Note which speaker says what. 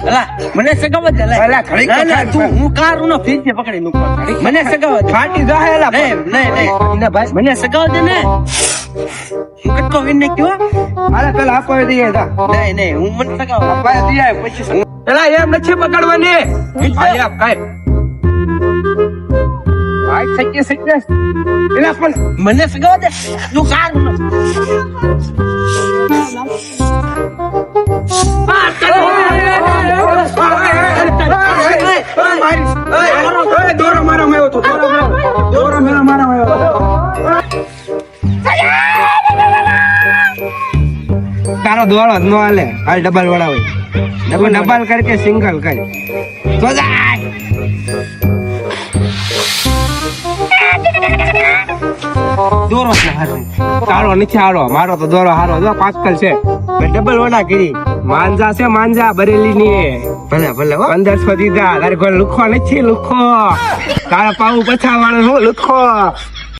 Speaker 1: અલા મને સગાવત દે
Speaker 2: અલા, ઘડીક તો
Speaker 1: ના,
Speaker 2: ખાય,
Speaker 1: તું
Speaker 2: ખાય.
Speaker 1: હું કારું નો ફ્રીજ ને પકડી મૂકવા મને સગાવત દે.
Speaker 2: ફાટી જાય એલા
Speaker 1: નહીં
Speaker 2: ભાઈ
Speaker 1: મને સગાવત દે ને હું કેટલો વિન કયો
Speaker 2: અરે પેલા આપવા દઈએ જા
Speaker 1: નહીં હું મને સગાવત
Speaker 2: આપવા દઈએ પછી એલા એમ નથી પકડવાની આઈ આપ કાઈ આઈ સક્કે એલા પણ
Speaker 1: મને સગાવત દે તું કારું નો
Speaker 2: દોરો મારા માં આવ્યો તો દોરો મારા માં તારો દોડો જ ન હાલે હાલ ડબલ વાળા હોય ડબલ કરકે સિંગલ કર તો જાય દોરો છે હારો તારો નથી હારો મારો તો દોરો હારો જો પાસ્કલ છે મેં ડબલ વડા કરી માંજા છે માંજા બરેલી ની
Speaker 1: ભલે
Speaker 2: 1500 દીધા તારે કોઈ લુખો નથી લુખો તારા પાઉ પછા વાળો હું લુખો